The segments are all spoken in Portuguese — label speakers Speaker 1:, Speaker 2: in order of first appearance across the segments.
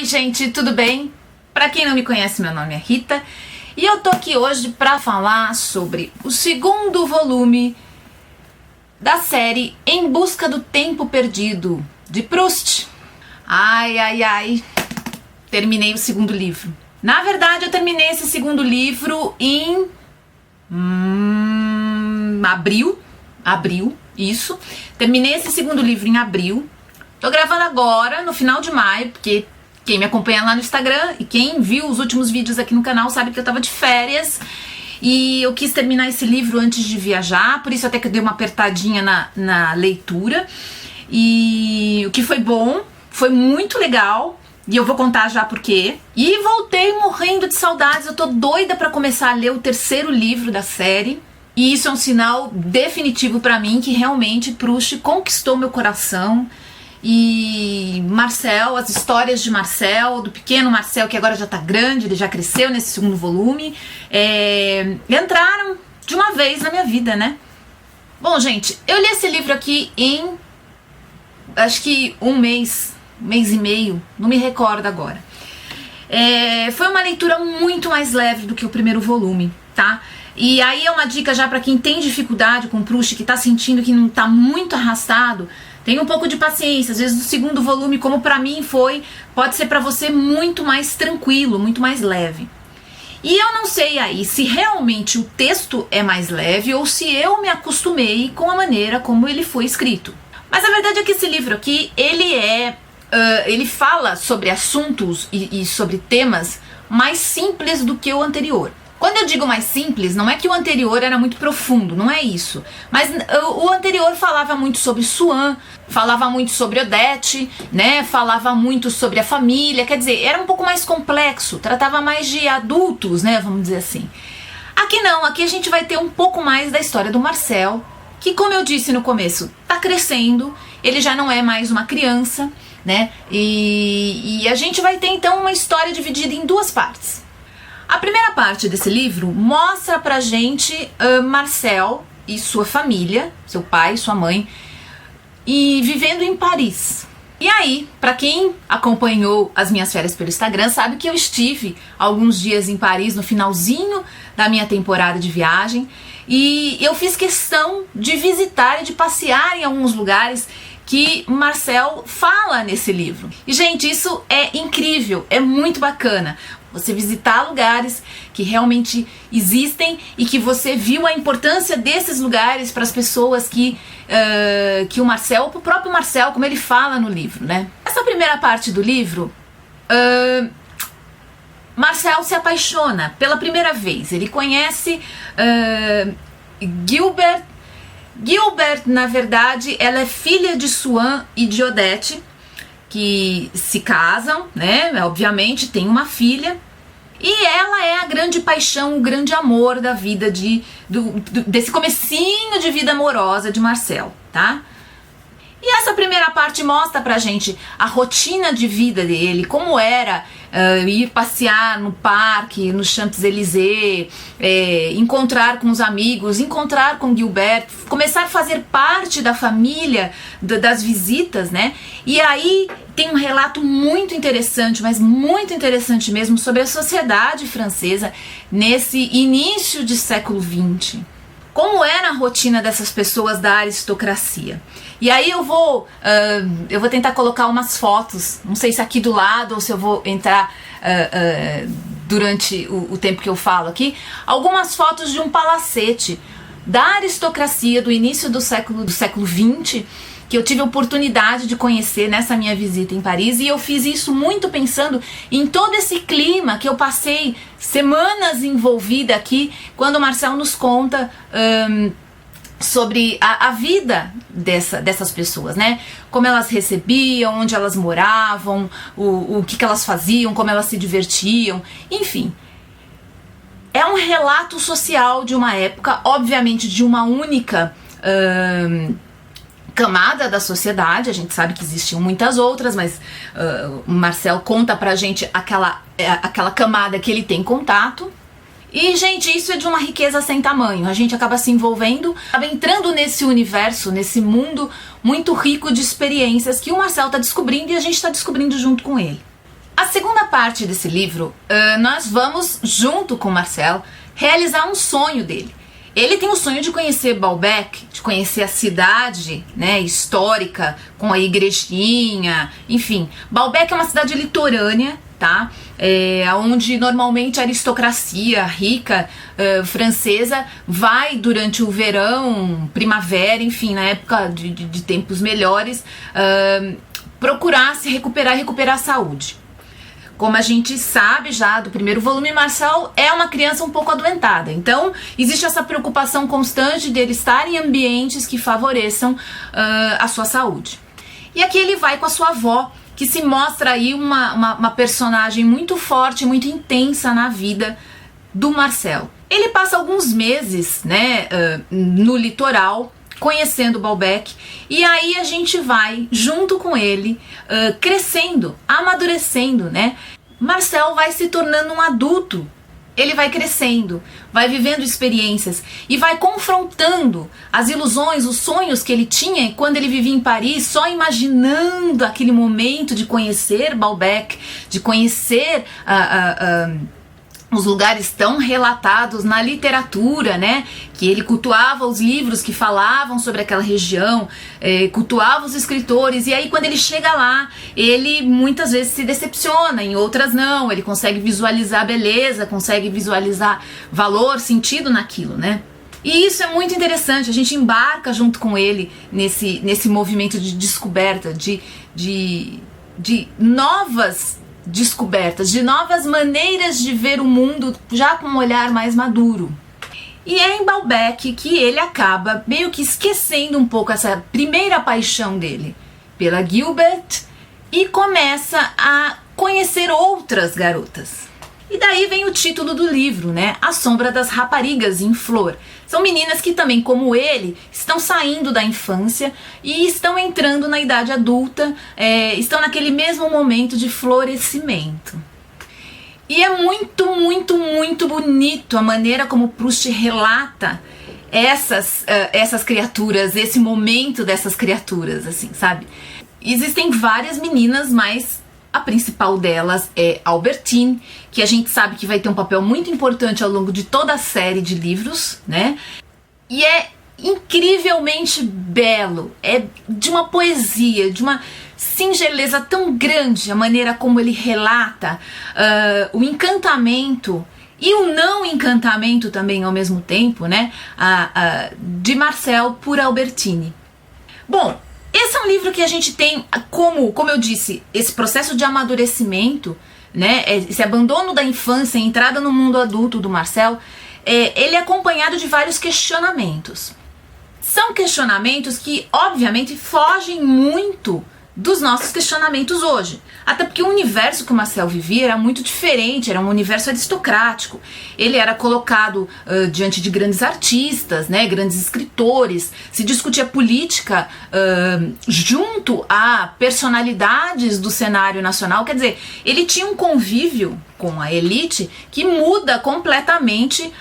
Speaker 1: Oi gente, tudo bem? Pra quem não me conhece, meu nome é Rita e eu tô aqui hoje pra falar sobre o segundo volume da série Em Busca do Tempo Perdido, de Proust. Ai, terminei o segundo livro. Na verdade, eu terminei esse segundo livro em abril, isso. Terminei esse segundo livro em abril. Tô gravando agora, no final de maio, porque quem me acompanha lá no Instagram e quem viu os últimos vídeos aqui no canal sabe que eu tava de férias e eu quis terminar esse livro antes de viajar, por isso até que eu dei uma apertadinha na leitura, e o que foi bom, foi muito legal, e eu vou contar já por quê. E voltei morrendo de saudades, eu tô doida pra começar a ler o terceiro livro da série, e isso é um sinal definitivo pra mim que realmente Proust conquistou meu coração. E Marcel, as histórias de Marcel, do pequeno Marcel, que agora já tá grande, ele já cresceu nesse segundo volume, entraram de uma vez na minha vida, né? Bom, gente, eu li esse livro aqui em, acho que um mês e meio, não me recordo agora. Foi uma leitura muito mais leve do que o primeiro volume, tá? E aí é uma dica já pra quem tem dificuldade com Proust, que tá sentindo que não tá muito arrastado. Tenha um pouco de paciência, às vezes o segundo volume, como pra mim foi, pode ser pra você muito mais tranquilo, muito mais leve. E eu não sei aí se realmente o texto é mais leve ou se eu me acostumei com a maneira como ele foi escrito. Mas a verdade é que esse livro aqui, ele fala sobre assuntos e sobre temas mais simples do que o anterior. Quando eu digo mais simples, não é que o anterior era muito profundo, não é isso. Mas o anterior falava muito sobre Swann, falava muito sobre Odette, né? Falava muito sobre a família, quer dizer, era um pouco mais complexo, tratava mais de adultos, né? Vamos dizer assim. Aqui não, aqui a gente vai ter um pouco mais da história do Marcel, que, como eu disse no começo, tá crescendo, ele já não é mais uma criança, né? E a gente vai ter então uma história dividida em duas partes. A primeira parte desse livro mostra pra gente Marcel e sua família, seu pai, sua mãe, e vivendo em Paris. E aí, pra quem acompanhou as minhas férias pelo Instagram, sabe que eu estive alguns dias em Paris no finalzinho da minha temporada de viagem, e eu fiz questão de visitar e de passear em alguns lugares que Marcel fala nesse livro. E, gente, isso é incrível, é muito bacana. Você visitar lugares que realmente existem e que você viu a importância desses lugares para as pessoas que o Marcel, o próprio Marcel, como ele fala no livro, né? Essa primeira parte do livro, Marcel se apaixona pela primeira vez. Ele conhece Gilbert. Gilbert, na verdade, ela é filha de Swann e de Odette, que se casam, né? Obviamente tem uma filha, e ela é a grande paixão, o grande amor da vida desse comecinho de vida amorosa de Marcel, tá? E essa primeira parte mostra pra gente a rotina de vida dele, como era ir passear no parque, no Champs-Élysées, encontrar com os amigos, encontrar com Gilbert, começar a fazer parte da família, das visitas, né? E aí tem um relato muito interessante, mas muito interessante mesmo, sobre a sociedade francesa nesse início de século XX. Como era a rotina dessas pessoas da aristocracia. E aí eu vou tentar colocar umas fotos, não sei se aqui do lado ou se eu vou entrar durante o tempo que eu falo aqui, algumas fotos de um palacete da aristocracia do início do século XX, que eu tive a oportunidade de conhecer nessa minha visita em Paris, e eu fiz isso muito pensando em todo esse clima que eu passei semanas envolvida aqui, quando o Marcel nos conta sobre a vida dessas pessoas, né? Como elas recebiam, onde elas moravam, o que elas faziam, como elas se divertiam, enfim. É um relato social de uma época, obviamente de uma única camada da sociedade. A gente sabe que existiam muitas outras, mas o Marcel conta pra gente aquela camada que ele tem contato. E, gente, isso é de uma riqueza sem tamanho. A gente acaba se envolvendo, acaba entrando nesse universo, nesse mundo muito rico de experiências que o Marcel tá descobrindo e a gente tá descobrindo junto com ele. A parte desse livro, nós vamos, junto com o Marcel, realizar um sonho dele. Ele tem o sonho de conhecer Baalbek, de conhecer a cidade, né, histórica, com a igrejinha, enfim. Baalbek é uma cidade litorânea, tá? Onde normalmente a aristocracia rica francesa vai durante o verão, primavera, enfim, na época de tempos melhores, procurar se recuperar a saúde. Como a gente sabe já do primeiro volume, Marcel é uma criança um pouco adoentada. Então, existe essa preocupação constante dele estar em ambientes que favoreçam a sua saúde. E aqui ele vai com a sua avó, que se mostra aí uma personagem muito forte, muito intensa na vida do Marcel. Ele passa alguns meses, né, no litoral, conhecendo Baalbek, e aí a gente vai junto com ele crescendo, amadurecendo, né? Marcel vai se tornando um adulto, ele vai crescendo, vai vivendo experiências e vai confrontando as ilusões, os sonhos que ele tinha quando ele vivia em Paris, só imaginando aquele momento de conhecer Baalbek, de conhecer os lugares tão relatados na literatura, né? Que ele cultuava os livros que falavam sobre aquela região, cultuava os escritores, e aí quando ele chega lá, ele muitas vezes se decepciona, em outras não, ele consegue visualizar beleza, consegue visualizar valor, sentido naquilo, né? E isso é muito interessante, a gente embarca junto com ele nesse movimento de descoberta, de novas descobertas, de novas maneiras de ver o mundo já com um olhar mais maduro. E é em Baalbek que ele acaba meio que esquecendo um pouco essa primeira paixão dele pela Gilberte e começa a conhecer outras garotas. E daí vem o título do livro, né? A Sombra das Raparigas em Flor. São meninas que também, como ele, estão saindo da infância e estão entrando na idade adulta, estão naquele mesmo momento de florescimento. E é muito, muito, muito bonito a maneira como Proust relata essas criaturas, esse momento dessas criaturas, assim, sabe? Existem várias meninas, mas a principal delas é Albertine, que a gente sabe que vai ter um papel muito importante ao longo de toda a série de livros, né? E é incrivelmente belo, é de uma poesia, de uma singeleza tão grande a maneira como ele relata o encantamento e o não encantamento também ao mesmo tempo, né? De Marcel por Albertine. Bom, esse é um livro que a gente tem, como eu disse, esse processo de amadurecimento, né, esse abandono da infância, entrada no mundo adulto do Marcel, ele é acompanhado de vários questionamentos. São questionamentos que, obviamente, fogem muito dos nossos questionamentos hoje. Até porque o universo que o Marcel vivia era muito diferente, era um universo aristocrático. Ele era colocado diante de grandes artistas, né, grandes escritores, se discutia política junto a personalidades do cenário nacional. Quer dizer, ele tinha um convívio com a elite que muda completamente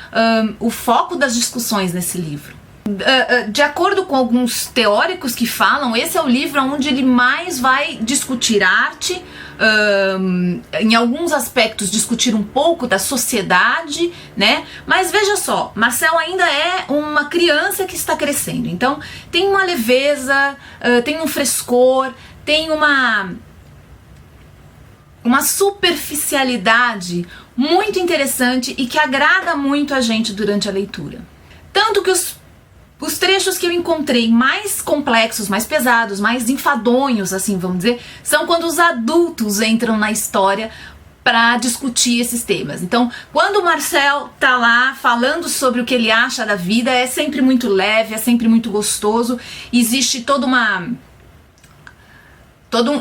Speaker 1: o foco das discussões nesse livro. De acordo com alguns teóricos que falam, esse é o livro onde ele mais vai discutir arte, em alguns aspectos discutir um pouco da sociedade, né? Mas veja só, Marcel ainda é uma criança que está crescendo, então tem uma leveza, tem um frescor, tem uma superficialidade muito interessante e que agrada muito a gente durante a leitura. Tanto que os trechos que eu encontrei mais complexos, mais pesados, mais enfadonhos, assim, vamos dizer, são quando os adultos entram na história para discutir esses temas. Então, quando o Marcel tá lá falando sobre o que ele acha da vida, é sempre muito leve, é sempre muito gostoso, existe todo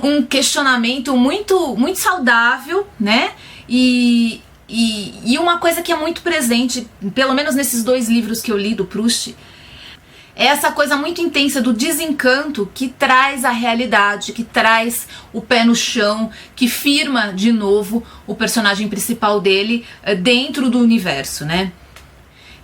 Speaker 1: um questionamento muito, muito saudável, né? E uma coisa que é muito presente, pelo menos nesses dois livros que eu li do Proust, é essa coisa muito intensa do desencanto que traz a realidade, que traz o pé no chão, que firma de novo o personagem principal dele dentro do universo, né?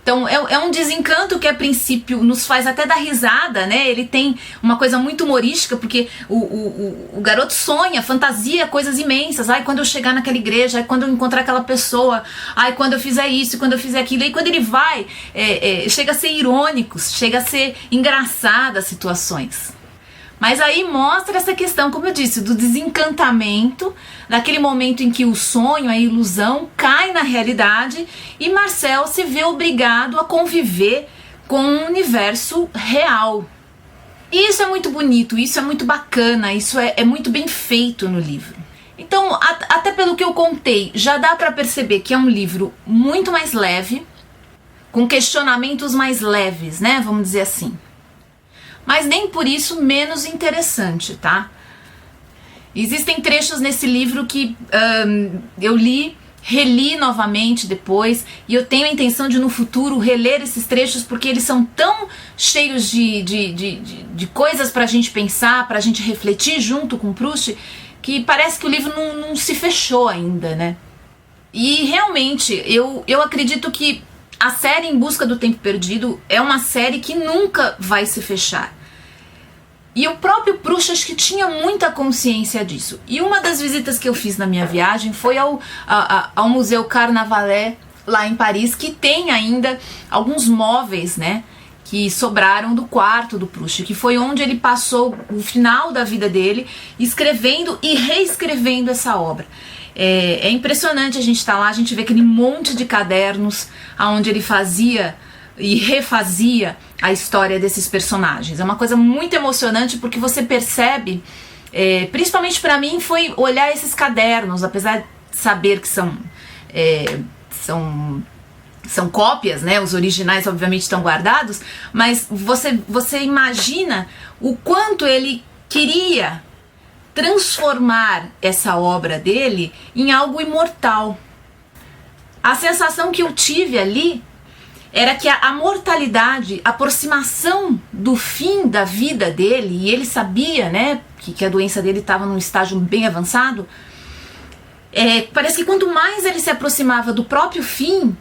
Speaker 1: Então é um desencanto que a princípio nos faz até dar risada, né? Ele tem uma coisa muito humorística, porque o garoto sonha, fantasia coisas imensas. Ai, quando eu chegar naquela igreja, ai, quando eu encontrar aquela pessoa, ai, quando eu fizer isso, quando eu fizer aquilo. E quando ele vai, chega a ser irônico, chega a ser engraçada as situações. Mas aí mostra essa questão, como eu disse, do desencantamento, daquele momento em que o sonho, a ilusão, cai na realidade e Marcel se vê obrigado a conviver com um universo real. E isso é muito bonito, isso é muito bacana, isso é muito bem feito no livro. Então, até pelo que eu contei, já dá para perceber que é um livro muito mais leve, com questionamentos mais leves, né? Vamos dizer assim. Mas nem por isso menos interessante, tá? Existem trechos nesse livro que eu reli novamente depois, e eu tenho a intenção de no futuro reler esses trechos, porque eles são tão cheios de coisas pra gente pensar, pra gente refletir junto com Proust, que parece que o livro não se fechou ainda, né? E realmente, eu acredito que a série Em Busca do Tempo Perdido é uma série que nunca vai se fechar. E o próprio Proust acho que tinha muita consciência disso. E uma das visitas que eu fiz na minha viagem foi ao Museu Carnavalet, lá em Paris, que tem ainda alguns móveis, né, que sobraram do quarto do Proust, que foi onde ele passou o final da vida dele, escrevendo e reescrevendo essa obra. É impressionante a gente estar lá, a gente vê aquele monte de cadernos onde ele fazia e refazia a história desses personagens. É uma coisa muito emocionante, porque você percebe, principalmente para mim foi olhar esses cadernos, apesar de saber que são cópias, né? Os originais obviamente estão guardados, mas você imagina o quanto ele queria transformar essa obra dele em algo imortal. A sensação que eu tive ali era que a mortalidade, a aproximação do fim da vida dele, e ele sabia, né, que a doença dele estava num estágio bem avançado, parece que quanto mais ele se aproximava do próprio fim,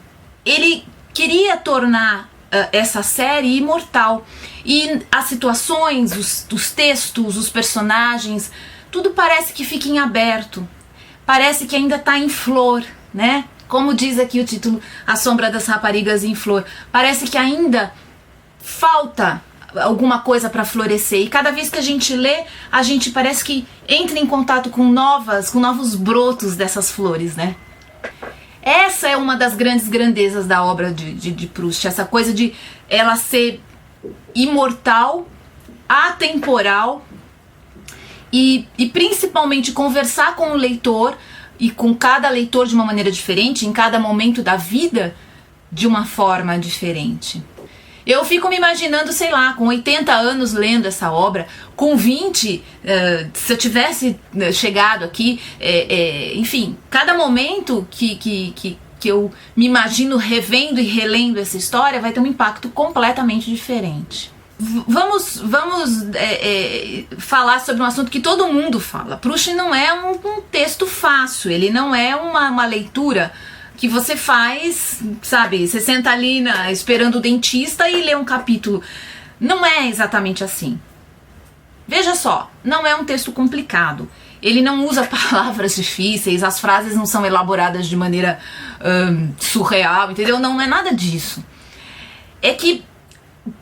Speaker 1: ele queria tornar essa série imortal. E as situações, os textos, os personagens, tudo parece que fica em aberto, parece que ainda está em flor, né? Como diz aqui o título, A Sombra das Raparigas em Flor, parece que ainda falta alguma coisa para florescer, e cada vez que a gente lê, a gente parece que entra em contato com novos brotos dessas flores, né? Essa é uma das grandes grandezas da obra de Proust, essa coisa de ela ser imortal, atemporal e principalmente conversar com o leitor, e com cada leitor de uma maneira diferente, em cada momento da vida de uma forma diferente. Eu fico me imaginando, sei lá, com 80 anos lendo essa obra, com 20, se eu tivesse chegado aqui, enfim, cada momento que eu me imagino revendo e relendo essa história vai ter um impacto completamente diferente. Vamos falar sobre um assunto que todo mundo fala. Proust não é um texto fácil, ele não é uma leitura que você faz, sabe, você senta ali esperando o dentista e lê um capítulo. Não é exatamente assim. Veja só, não é um texto complicado. Ele não usa palavras difíceis, as frases não são elaboradas de maneira surreal, entendeu? Não é nada disso. É que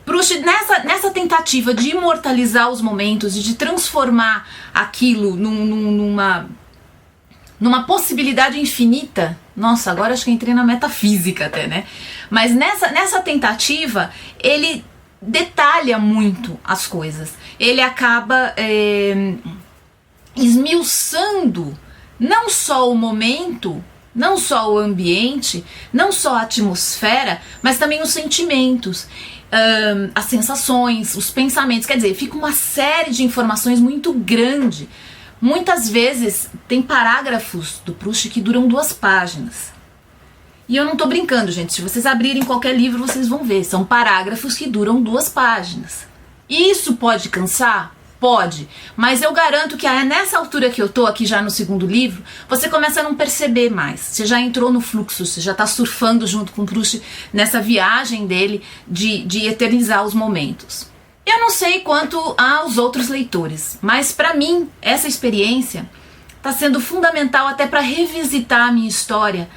Speaker 1: Proust, nessa tentativa de imortalizar os momentos e de transformar aquilo numa possibilidade infinita, nossa, agora acho que entrei na metafísica até, né? Mas nessa tentativa, ele detalha muito as coisas. Ele acaba esmiuçando não só o momento, não só o ambiente, não só a atmosfera, mas também os sentimentos, as sensações, os pensamentos. Quer dizer, fica uma série de informações muito grande. Muitas vezes tem parágrafos do Proust que duram 2 páginas. E eu não tô brincando, gente. Se vocês abrirem qualquer livro, vocês vão ver. São parágrafos que duram 2 páginas. Isso pode cansar? Pode, mas eu garanto que nessa altura que eu tô aqui já no segundo livro, você começa a não perceber mais. Você já entrou no fluxo, você já tá surfando junto com o Proust nessa viagem dele de eternizar os momentos. Eu não sei quanto aos outros leitores, mas para mim essa experiência tá sendo fundamental até para revisitar a minha história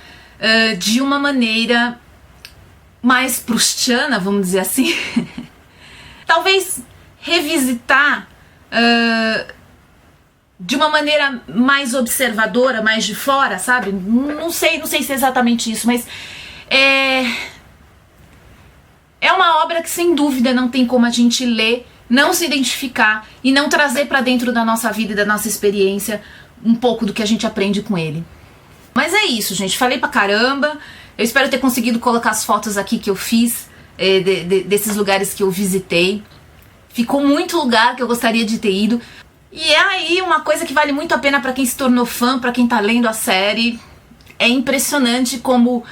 Speaker 1: de uma maneira mais proustiana, vamos dizer assim. Talvez revisitar de uma maneira mais observadora, mais de fora, sabe? Não sei se é exatamente isso, mas é uma obra que sem dúvida não tem como a gente ler, não se identificar e não trazer para dentro da nossa vida e da nossa experiência um pouco do que a gente aprende com ele. Mas é isso, gente. Falei pra caramba. Eu espero ter conseguido colocar as fotos aqui que eu fiz desses lugares que eu visitei. Ficou muito lugar que eu gostaria de ter ido. E é aí uma coisa que vale muito a pena para quem se tornou fã, para quem tá lendo a série. É impressionante como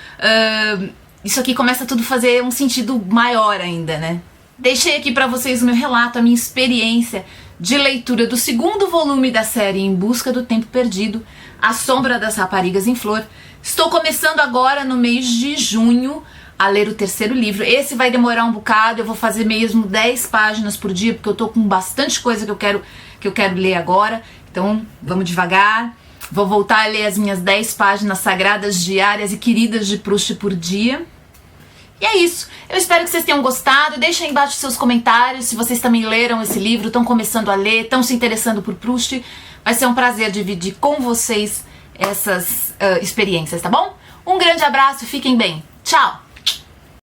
Speaker 1: isso aqui começa tudo a fazer um sentido maior ainda, né? Deixei aqui para vocês o meu relato, a minha experiência de leitura do segundo volume da série Em Busca do Tempo Perdido, A Sombra das Raparigas em Flor. Estou começando agora no mês de junho a ler o terceiro livro. Esse vai demorar um bocado, eu vou fazer mesmo 10 páginas por dia, porque eu tô com bastante coisa que eu quero ler agora. Então, vamos devagar. Vou voltar a ler as minhas 10 páginas sagradas diárias e queridas de Proust por dia. E é isso. Eu espero que vocês tenham gostado. Deixem aí embaixo seus comentários se vocês também leram esse livro, estão começando a ler, estão se interessando por Proust. Vai ser um prazer dividir com vocês essas experiências, tá bom? Um grande abraço, fiquem bem. Tchau!